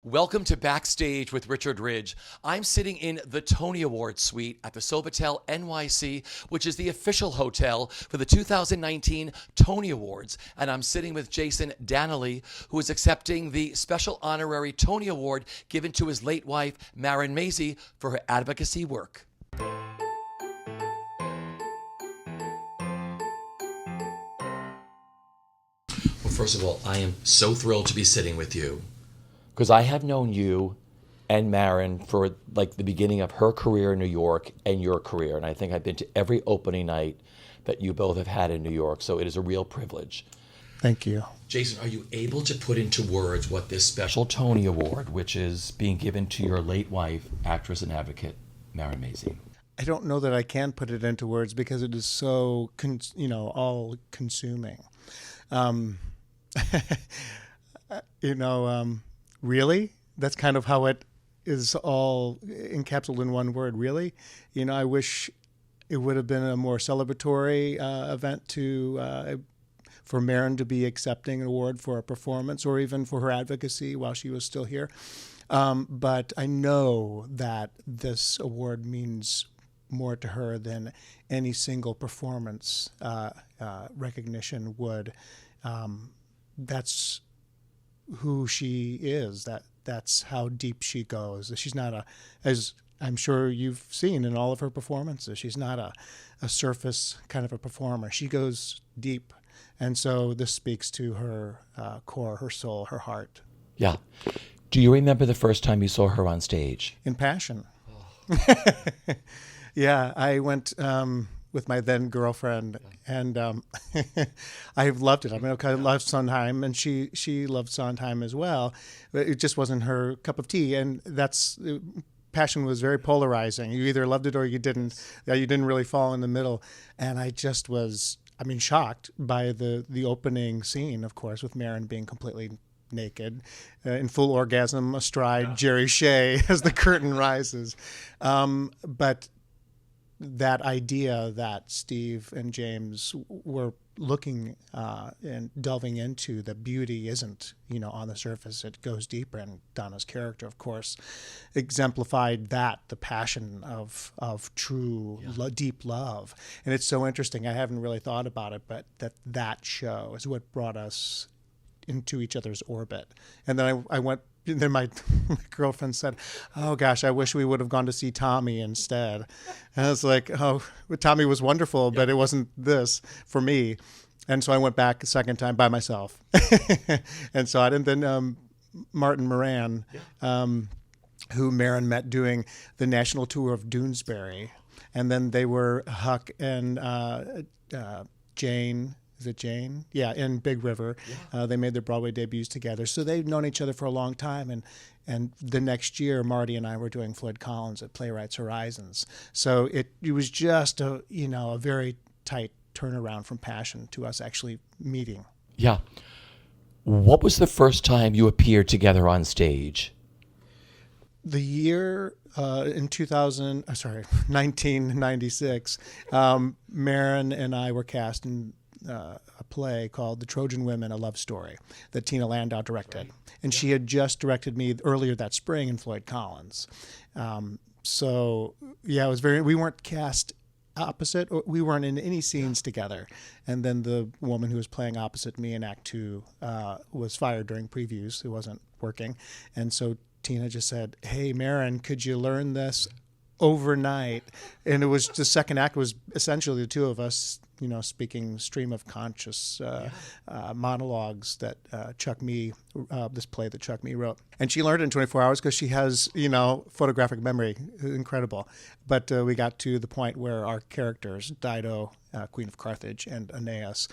Welcome to Backstage with Richard Ridge. I'm sitting in the Tony Awards suite at the Sofitel NYC, which is the official hotel for the 2019 Tony Awards. And I'm sitting with Jason Danieley, who is accepting the special honorary Tony Award given to his late wife, Marin Mazzie, for her advocacy work. Well, first of all, I am so thrilled to be sitting with you, because I have known you and Marin for like the beginning of her career in New York and your career. And I think I've been to every opening night that you both have had in New York. So it is a real privilege. Thank you. Jason, are you able to put into words what this special Tony Award, which is being given to your late wife, actress and advocate, Marin Mazzie? I don't know that I can put it into words because it is so, all consuming. Really? That's kind of how it is all encapsulated in one word, really? I wish it would have been a more celebratory event for Marin to be accepting an award for a performance or even for her advocacy while she was still here. But I know that this award means more to her than any single performance recognition would. That's who she is. That's how deep she goes. She's not as I'm sure you've seen in all of her performances, she's not a surface kind of a performer. She goes deep. And so this speaks to her core, her soul, her heart. Yeah. Do you remember the first time you saw her on stage? In Passion. Oh. Yeah, I went with my then girlfriend, and I loved it. I mean, I loved Sondheim, and she loved Sondheim as well. But it just wasn't her cup of tea, and Passion was very polarizing. You either loved it or you didn't. You didn't really fall in the middle. And I just was, shocked by the opening scene, of course, with Marin being completely naked, in full orgasm, astride Jerry Shea as the curtain rises. But that idea that Steve and James were looking and delving into, the beauty isn't, on the surface. It goes deeper, and Donna's character, of course, exemplified that, the passion of true, deep love. And it's so interesting. I haven't really thought about it, but that show is what brought us into each other's orbit. And then I went. Then my girlfriend said, "Oh gosh, I wish we would have gone to see Tommy instead." And I was like, "Oh, Tommy was wonderful, but it wasn't this for me." And so I went back a second time by myself, and saw it. And then Martin Moran, who Marin met doing the national tour of Doonesbury, and then they were Huck and Jane. Is it Jane? Yeah, in Big River. Yeah. They made their Broadway debuts together. So they've known each other for a long time. And the next year, Marty and I were doing Floyd Collins at Playwrights Horizons. So it was just a very tight turnaround from Passion to us actually meeting. Yeah. What was the first time you appeared together on stage? The year in 1996, Marin and I were cast in a play called The Trojan Women, A Love Story that Tina Landau directed. Right. And she had just directed me earlier that spring in Floyd Collins. It was we weren't cast opposite, or we weren't in any scenes together. And then the woman who was playing opposite me in Act 2 was fired during previews. It wasn't working. And so Tina just said, "Hey, Marin, could you learn this overnight?" And it was the second act was essentially the two of us, speaking stream of conscious monologues that this play that Chuck Mee wrote. And she learned it in 24 hours because she has, photographic memory, incredible. But we got to the point where our characters, Dido, Queen of Carthage, and Aeneas,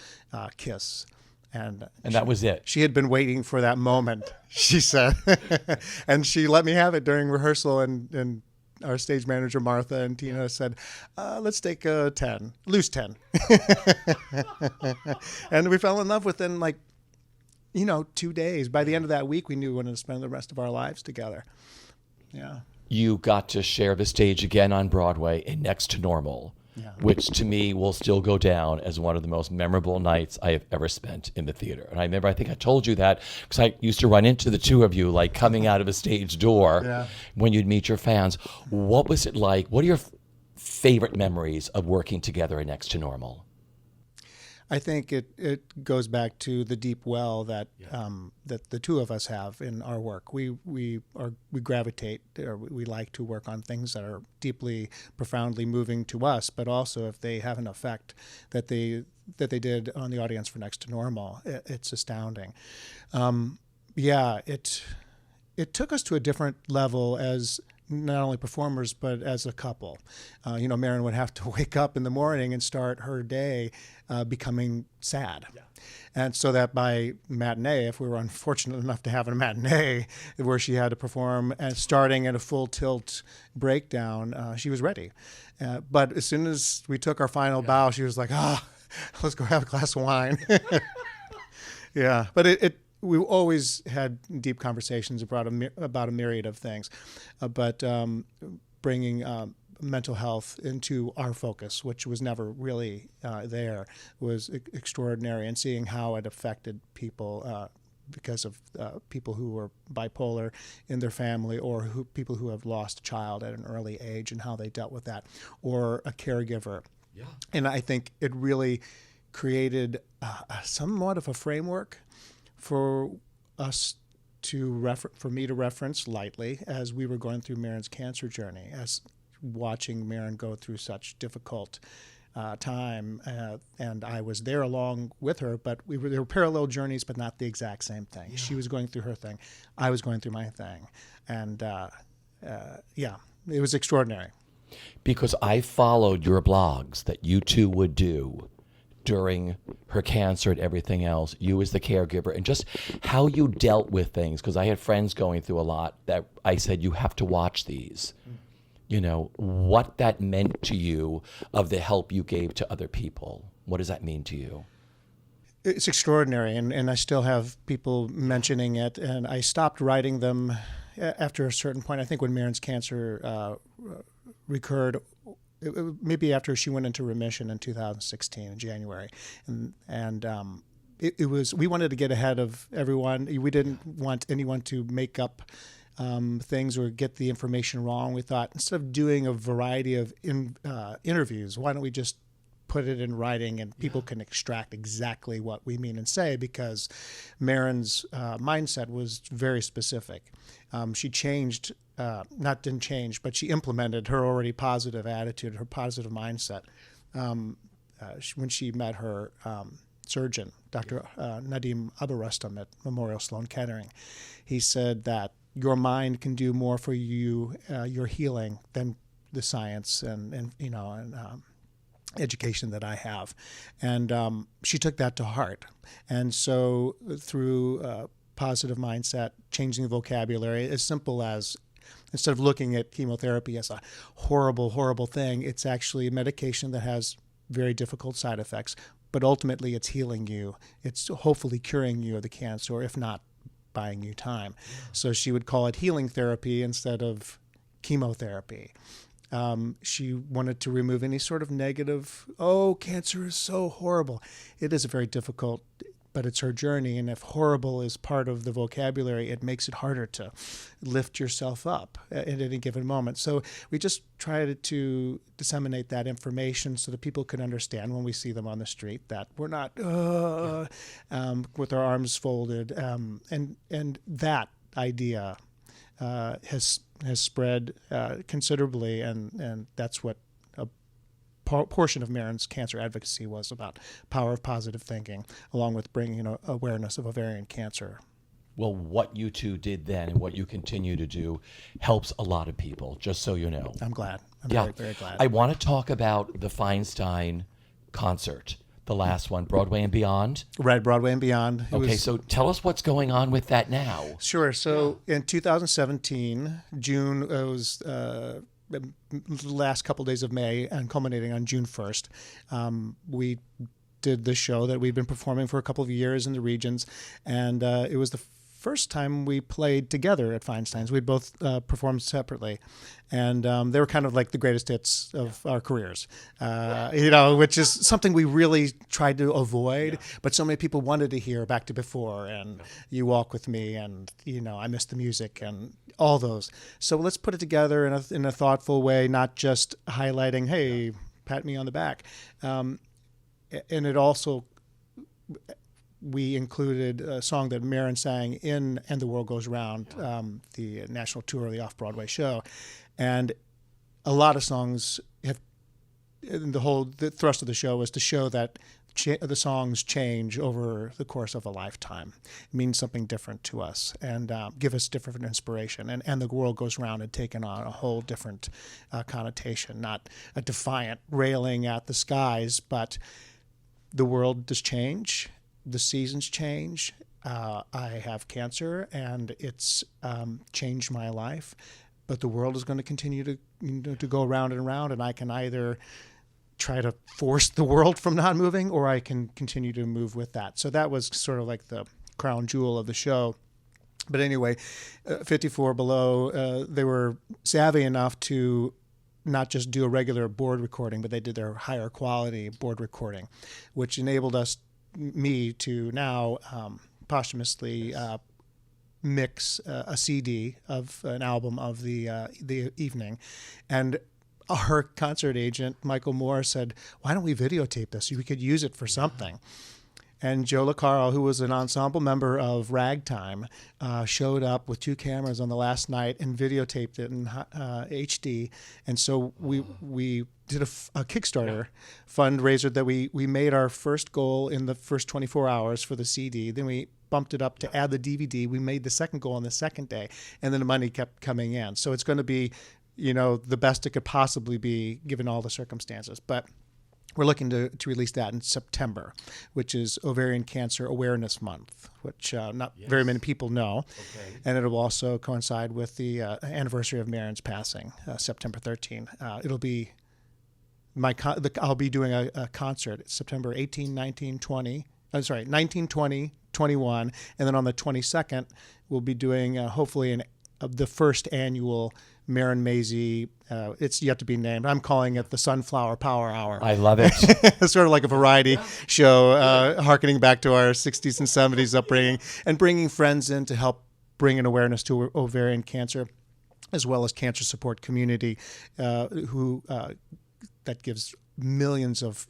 kiss. And that was it. She had been waiting for that moment, she said. And she let me have it during rehearsal, and our stage manager, Martha, and Tina said, let's take a 10, loose 10. And we fell in love within 2 days. By the end of that week, we knew we wanted to spend the rest of our lives together. Yeah. You got to share the stage again on Broadway in Next to Normal. which to me will still go down as one of the most memorable nights I have ever spent in the theater. And I remember, I think I told you that because I used to run into the two of you like coming out of a stage door when you'd meet your fans. What was it like? What are your favorite memories of working together in Next to Normal? I think it goes back to the deep well that that the two of us have in our work. We gravitate, or we like to work on things that are deeply, profoundly moving to us, but also if they have an effect that they did on the audience for Next to Normal, it's astounding. It took us to a different level as not only performers, but as a couple. Marin would have to wake up in the morning and start her day becoming sad. Yeah. And so that by matinee, if we were unfortunate enough to have a matinee where she had to perform and starting at a full tilt breakdown, she was ready. But as soon as we took our final bow, she was like, let's go have a glass of wine. Yeah, but we always had deep conversations about a myriad of things, but bringing mental health into our focus, which was never really there, was extraordinary, and seeing how it affected people because of people who were bipolar in their family, or people who have lost a child at an early age and how they dealt with that, or a caregiver. Yeah. And I think it really created somewhat of a framework for us for me to reference lightly as we were going through Marin's cancer journey, as watching Marin go through such difficult time, and I was there along with her, but there were parallel journeys, but not the exact same thing. Yeah. She was going through her thing, I was going through my thing, and it was extraordinary. Because I followed your blogs that you two would do during her cancer and everything else, you as the caregiver, and just how you dealt with things. Because I had friends going through a lot that I said, you have to watch these. What that meant to you of the help you gave to other people. What does that mean to you? It's extraordinary, and I still have people mentioning it, and I stopped writing them after a certain point. I think when Marin's cancer recurred, maybe after she went into remission in 2016 in January, and it was, we wanted to get ahead of everyone. We didn't want anyone to make up things or get the information wrong. We thought, instead of doing a variety of interviews, why don't we just put it in writing and people can extract exactly what we mean and say, because Marin's mindset was very specific. She changed, didn't change, but she implemented her already positive attitude, her positive mindset. When she met her surgeon, Dr. Nadim Aburustam at Memorial Sloan Kettering, he said that your mind can do more for you, your healing, than the science and education that I have. And she took that to heart. And so through positive mindset, changing the vocabulary, as simple as, instead of looking at chemotherapy as a horrible, horrible thing, it's actually a medication that has very difficult side effects, but ultimately it's healing you. It's hopefully curing you of the cancer, or if not, buying you time. Yeah. So she would call it healing therapy instead of chemotherapy. She wanted to remove any sort of negative, cancer is so horrible. It is a very difficult, but it's her journey. And if horrible is part of the vocabulary, it makes it harder to lift yourself up at any given moment. So we just tried to disseminate that information so that people could understand when we see them on the street that we're not with our arms folded. And that idea has spread considerably, and that's what a portion of Marin's cancer advocacy was about: power of positive thinking, along with bringing awareness of ovarian cancer. Well, what you two did then and what you continue to do helps a lot of people, just so you know. I'm glad. I'm very, very glad. I want to talk about the Feinstein concert, the last one, Broadway and Beyond. Right, Broadway and Beyond. So tell us what's going on with that now. Sure. So in 2017, June, it was the last couple days of May and culminating on June 1st, we did the show that we've been performing for a couple of years in the regions, and it was the first time we played together at Feinstein's. We'd both performed separately, and they were kind of like the greatest hits of our careers, which is something we really tried to avoid. But so many people wanted to hear Back to Before and You Walk With Me and I Miss the Music and all those. So let's put it together in a thoughtful way, not just highlighting, hey, pat me on the back. And it also, we included a song that Marin sang in And the World Goes Round, the national tour of the Off-Broadway show. And a lot of songs have, the thrust of the show was to show that the songs change over the course of a lifetime. It means something different to us and give us different inspiration. And The World Goes Round had taken on a whole different connotation, not a defiant railing at the skies, but the world does change, the seasons change. I have cancer and it's changed my life, but the world is going to continue to go round and round, and I can either try to force the world from not moving, or I can continue to move with that. So that was sort of like the crown jewel of the show. But anyway, 54 Below, they were savvy enough to not just do a regular board recording, but they did their higher quality board recording, which enabled me to now posthumously mix a CD of an album of the evening. And our concert agent, Michael Moore, said, why don't we videotape this? We could use it for something. And Joe LaCaro, who was an ensemble member of Ragtime, showed up with 2 cameras on the last night and videotaped it in HD. And so we did a Kickstarter fundraiser that we made our first goal in the first 24 hours for the CD. Then we bumped it up to add the DVD. We made the second goal on the second day. And then the money kept coming in. So it's going to be the best it could possibly be given all the circumstances. But we're looking to release that in September, which is Ovarian Cancer Awareness Month, which not very many people know. Okay. And it'll also coincide with the anniversary of Marin's passing, September 13. It'll be I'll be doing a concert September 18, 19, 20. 19, 20, 21. And then on the 22nd, we'll be doing hopefully the first annual Marin Mazzie, it's yet to be named. I'm calling it the Sunflower Power Hour. I love it. It's sort of like a variety show, hearkening back to our 60s and 70s upbringing, and bringing friends in to help bring an awareness to ovarian cancer, as well as cancer support community, that gives millions of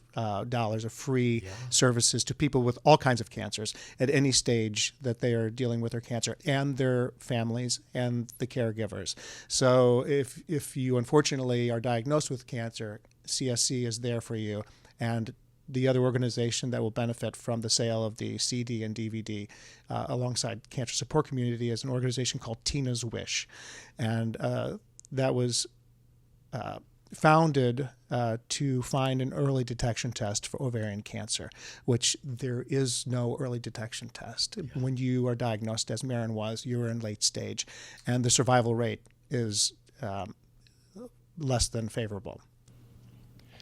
dollars of free services to people with all kinds of cancers at any stage that they are dealing with their cancer, and their families and the caregivers. So if you unfortunately are diagnosed with cancer, CSC is there for you. And the other organization that will benefit from the sale of the CD and DVD alongside Cancer Support Community is an organization called Tina's Wish. And that was founded to find an early detection test for ovarian cancer, which there is no early detection test. Yeah. When you are diagnosed, as Marin was, you're in late stage, and the survival rate is less than favorable.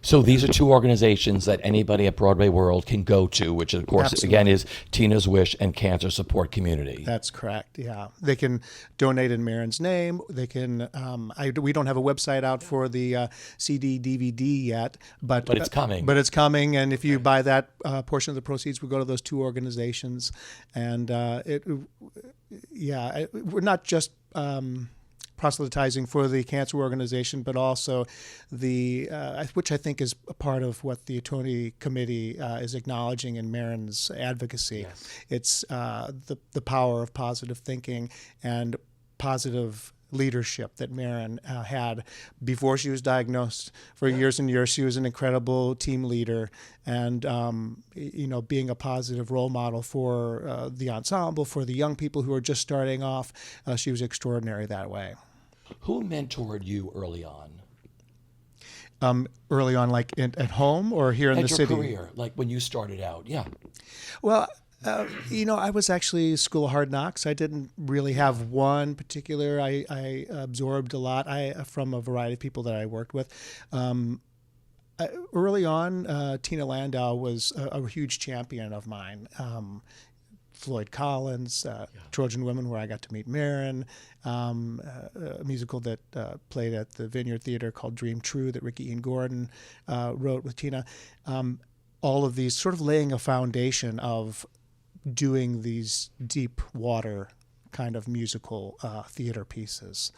So these are 2 organizations that anybody at BroadwayWorld can go to, which of course, Absolutely. again, is Tina's Wish and Cancer Support Community. That's correct, yeah. They can donate in Marin's name. They can, we don't have a website out for the CD, DVD yet, but it's coming. But it's coming, and if you buy that portion of the proceeds, will go to those 2 organizations. And we're not just proselytizing for the cancer organization, but also which I think is a part of what the Tony Committee is acknowledging in Marin's advocacy. Yes. It's the power of positive thinking and positive leadership that Marin had before she was diagnosed. For years and years, she was an incredible team leader, and being a positive role model for the ensemble, for the young people who are just starting off. She was extraordinary that way. Who mentored you early on? Early on, like at home or here in the city? At your career, like when you started out, yeah. Well, I was actually School of Hard Knocks. I didn't really have one particular. I absorbed a lot from a variety of people that I worked with. Early on, Tina Landau was a huge champion of mine. Floyd Collins, Trojan Women, where I got to meet Marin, a musical that played at the Vineyard Theater called Dream True that Ricky Ian Gordon wrote with Tina. All of these sort of laying a foundation of doing these deep water kind of musical theater pieces.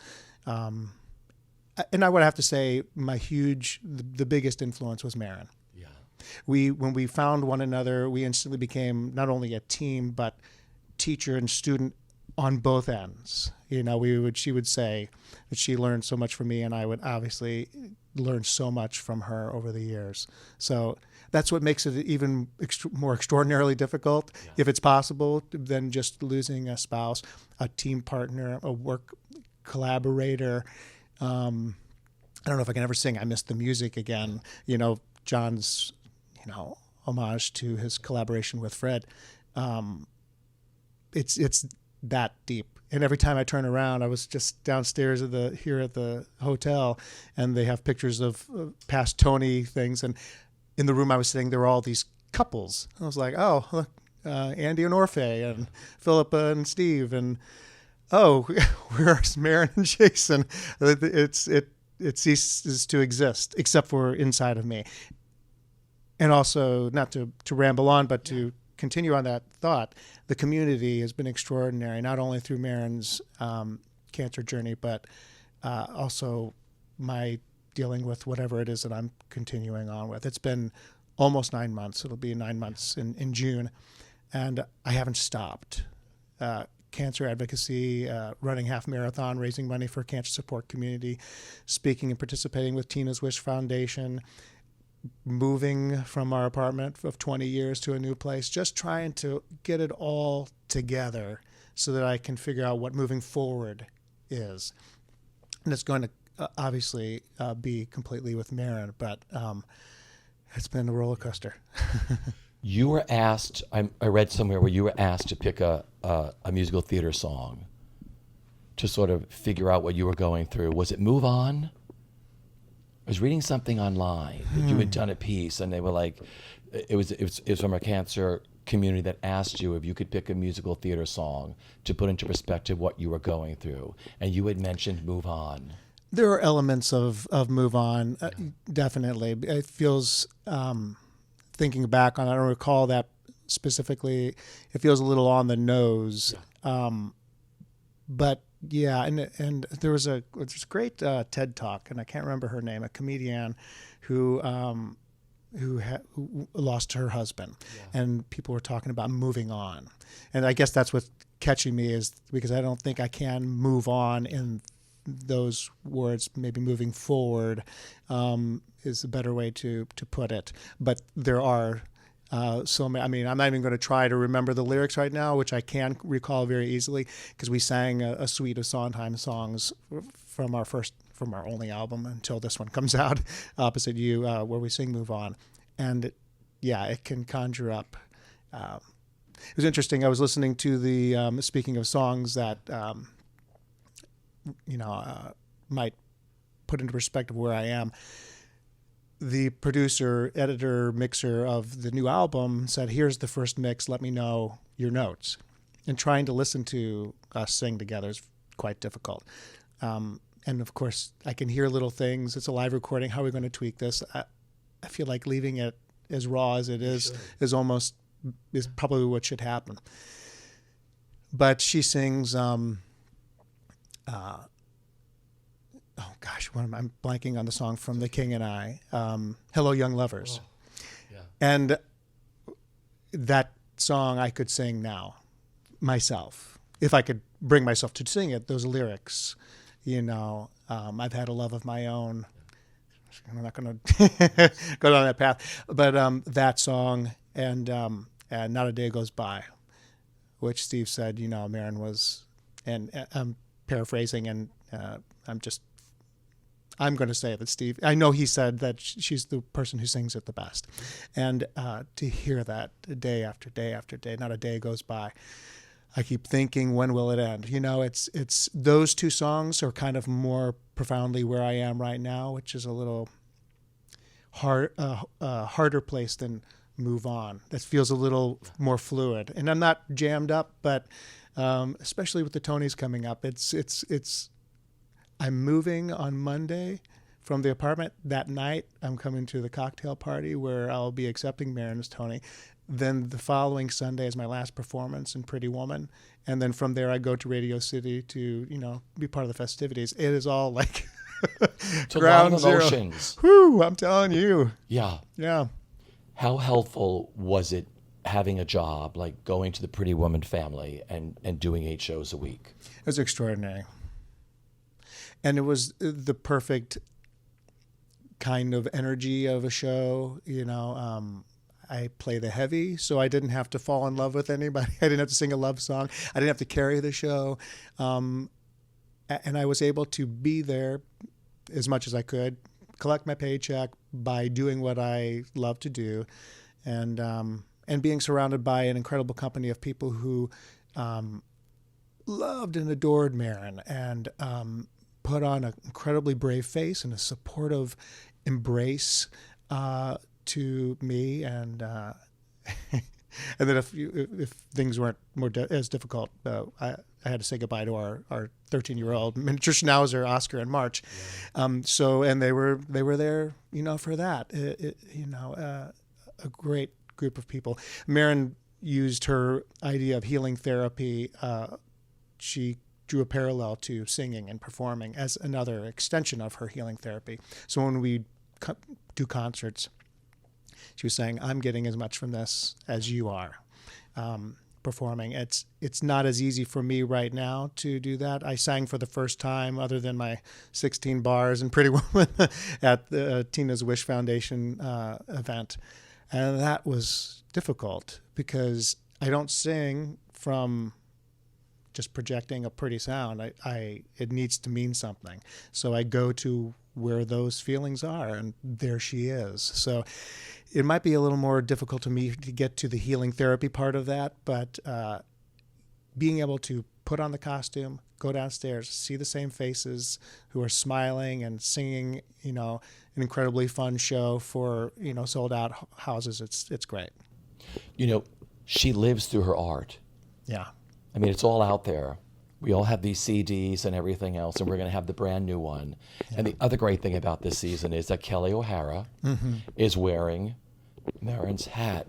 And I would have to say the biggest influence was Marin. Yeah. When we found one another, we instantly became not only a team, but teacher and student on both ends. She would say that she learned so much from me, and I would obviously learn so much from her over the years. So that's what makes it even more extraordinarily difficult, if it's possible, than just losing a spouse, a team partner, a work collaborator. I don't know if I can ever sing I Miss the Music again. John's, homage to his collaboration with Fred. It's that deep. And every time I turn around, I was just downstairs here at the hotel, and they have pictures of past Tony things. And in the room I was sitting, there were all these couples. I was like, oh, look, Andy and Orphe, and Philippa and Steve, and oh, where's Marin and Jason? It ceases to exist, except for inside of me. And also, not to ramble on, but to continue on that thought, the community has been extraordinary, not only through Marin's cancer journey, but also my dealing with whatever it is that I'm continuing on with. It's been almost 9 months. It'll be 9 months in June, and I haven't stopped. Cancer advocacy, running half marathon, raising money for cancer support community, speaking and participating with Tina's Wish Foundation, moving from our apartment of 20 years to a new place, just trying to get it all together so that I can figure out what moving forward is. And it's going to obviously be completely with Marin, but it's been a roller coaster. You were asked, I read somewhere where you were asked to pick a musical theater song to sort of figure out what you were going through. Was it Move On? I was reading something online that you had done a piece, and they were like, it was from a cancer community that asked you if you could pick a musical theater song to put into perspective what you were going through, and you had mentioned Move On. There are elements of Move On, definitely. It feels, thinking back on, I don't recall that specifically, it feels a little on the nose. But yeah, and there was a great TED Talk, and I can't remember her name, a comedian who lost her husband, and people were talking about moving on. And I guess that's what's catching me, is because I don't think I can move on in those words. Maybe moving forward is a better way to put it. But there are so many. I mean, I'm not even going to try to remember the lyrics right now, which I can recall very easily, because we sang a suite of Sondheim songs from our only album until this one comes out, Opposite You, where we sing Move On. And it can conjure up. It was interesting. I was listening to the, speaking of songs that, might put into perspective where I am. The producer, editor, mixer of the new album said, here's the first mix, let me know your notes. And trying to listen to us sing together is quite difficult. And of course, I can hear little things. It's a live recording. How are we going to tweak this? I feel like leaving it as raw as it is is probably what should happen. But she sings, I'm blanking on the song from The King and I, Hello Young Lovers. Oh, yeah. And that song I could sing now myself, if I could bring myself to sing it, those lyrics. I've had a love of my own. I'm not going to go down that path, but that song and Not a Day Goes By, which Steve said, Marin was, and I'm paraphrasing, and I'm going to say that Steve, I know he said that she's the person who sings it the best. And to hear that day after day after day, not a day goes by, I keep thinking, when will it end? It's those two songs are kind of more profoundly where I am right now, which is a little harder place than move on. That feels a little more fluid. And I'm not jammed up, but especially with the Tonys coming up, I'm moving on Monday from the apartment. That night, I'm coming to the cocktail party where I'll be accepting Marin's Tony. Then the following Sunday is my last performance in Pretty Woman. And then from there, I go to Radio City to, be part of the festivities. It is all like ground zero. Emotions. Whew, I'm telling you. Yeah. Yeah. How helpful was it having a job, like going to the Pretty Woman family and doing 8 shows a week? It was extraordinary. And it was the perfect kind of energy of a show. I play the heavy, so I didn't have to fall in love with anybody. I didn't have to sing a love song. I didn't have to carry the show. And I was able to be there as much as I could, collect my paycheck by doing what I love to do, and being surrounded by an incredible company of people who loved and adored Marin and put on an incredibly brave face and a supportive embrace to me, and and then if things weren't as difficult, I had to say goodbye to our 13-year-old miniature schnauzer Oscar in March. Yeah. And they were there, for that. A great group of people. Marin used her idea of healing therapy. She drew a parallel to singing and performing as another extension of her healing therapy. So when we do concerts, she was saying, I'm getting as much from this as you are performing. It's not as easy for me right now to do that. I sang for the first time, other than my 16 bars in Pretty Woman, at the Tina's Wish Foundation event. And that was difficult because I don't sing from just projecting a pretty sound. It needs to mean something. So I go to where those feelings are, and there she is. So it might be a little more difficult to me to get to the healing therapy part of that, but being able to put on the costume, go downstairs, see the same faces who are smiling and singing, an incredibly fun show for, sold out houses, it's great. She lives through her art. Yeah. I mean, it's all out there. We all have these CDs and everything else, and we're going to have the brand new one. Yeah. And the other great thing about this season is that Kelly O'Hara is wearing Marin's hat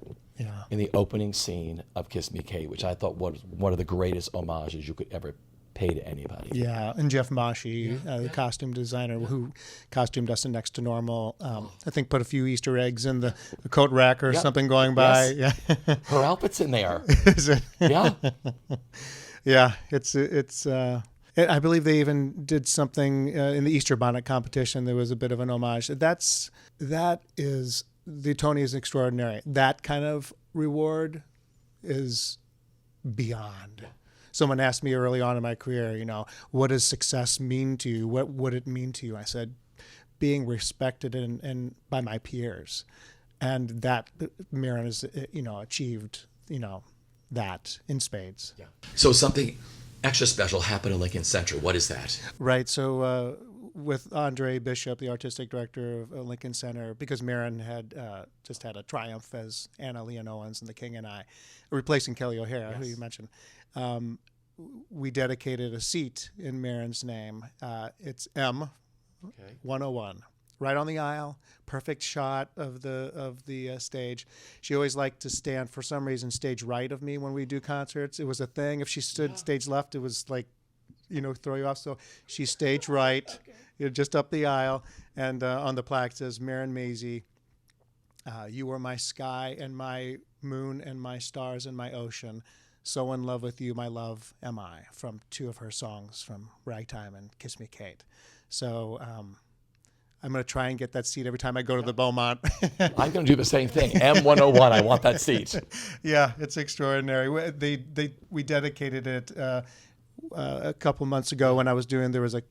in the opening scene of Kiss Me Kate, which I thought was one of the greatest homages you could ever pay to anybody. Yeah, and Jeff Moshe, the costume designer who costumed us in Next to Normal, I think put a few Easter eggs in the coat rack or something going by. Yes. Yeah. Her outfit's in there. Is it? Yeah. Yeah, it's. I believe they even did something in the Easter bonnet competition. There was a bit of an homage. That is, the Tony is extraordinary. That kind of reward is beyond. Someone asked me early on in my career, what does success mean to you? What would it mean to you? I said, being respected and by my peers, and that Marin has achieved that in spades. Yeah. So something extra special happened in Lincoln Center. What is that? Right. So with Andre Bishop, the artistic director of Lincoln Center, because Marin had just had a triumph as Anna Leon Owens in The King and I, replacing Kelly O'Hara, who you mentioned. We dedicated a seat in Marin's name. It's M101. Right on the aisle, perfect shot of the stage. She always liked to stand, for some reason, stage right of me when we do concerts. It was a thing. If she stood stage left, it was like, throw you off. So she's stage right, just up the aisle. And on the plaque it says, Marin Mazzie, you are my sky and my moon and my stars and my ocean. So in love with you, my love, am I, from 2 of her songs, from Ragtime and Kiss Me Kate. So I'm going to try and get that seat every time I go to the Beaumont. I'm going to do the same thing. M101, I want that seat. Yeah, it's extraordinary. We dedicated it a couple months ago when I was there was a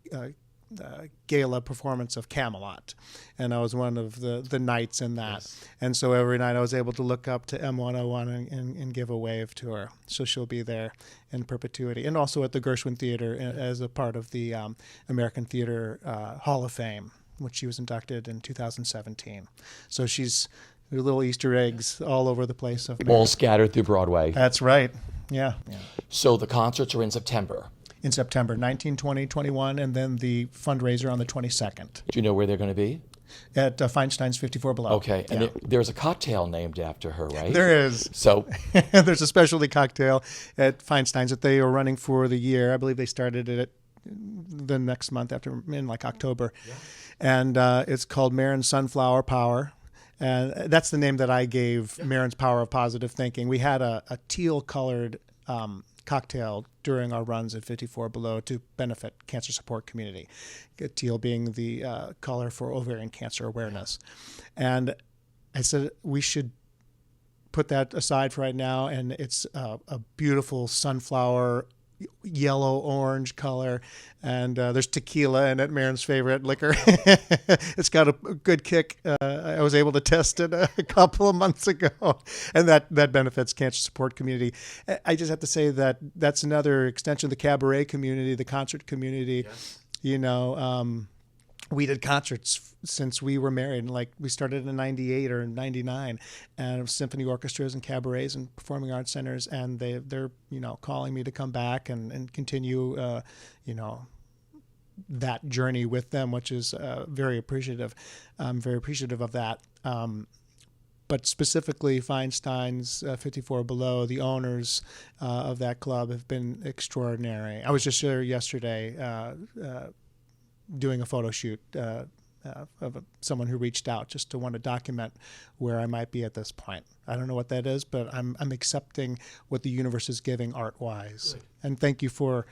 gala performance of Camelot, and I was one of the knights in that. Yes. And so every night I was able to look up to M101 and give a wave to her. So she'll be there in perpetuity, and also at the Gershwin Theater as a part of the American Theater Hall of Fame, which she was inducted in 2017. So she's There are little Easter eggs all over the place. All scattered through Broadway. That's right. Yeah. So the concerts are in September. In September, 19, 20, 21, and then the fundraiser on the 22nd. Do you know where they're going to be? At Feinstein's 54 Below. Okay, and there's a cocktail named after her, right? There is. So there's a specialty cocktail at Feinstein's that they are running for the year. I believe they started it the next month in like October. Yeah. And it's called Marin's Sunflower Power. And that's the name that I gave Marin's Power of Positive Thinking. We had a teal-colored cocktail during our runs at 54 Below to benefit cancer support community. Teal being the color for ovarian cancer awareness. And I said we should put that aside for right now, and it's a beautiful sunflower yellow-orange color, and there's tequila in it, Marin's favorite liquor. It's got a good kick. I was able to test it a couple of months ago, and that benefits cancer support community. I just have to say that that's another extension of the cabaret community, the concert community. Yes. You know, we did concerts since we were married. Like we started in 98 or 99, and symphony orchestras and cabarets and performing arts centers, and they're calling me to come back and continue that journey with them, which is very appreciative. I'm very appreciative of that. But specifically, Feinstein's 54 Below, the owners of that club have been extraordinary. I was just there yesterday doing a photo shoot of someone who reached out just to want to document where I might be at this point. I don't know what that is, but I'm accepting what the universe is giving art-wise. Good. And thank you for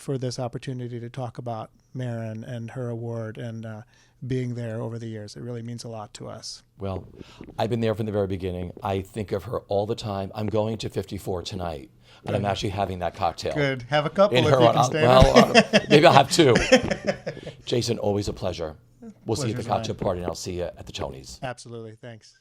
this opportunity to talk about Marin and her award and being there over the years. It really means a lot to us. Well, I've been there from the very beginning. I think of her all the time. I'm going to 54 tonight, and I'm actually having that cocktail. Good. Have a couple if you can stand. Well, maybe I'll have two. Jason, always a pleasure. We'll see you at the Pleasure's cocktail mine. party, and I'll see you at the Tonys. Absolutely. Thanks.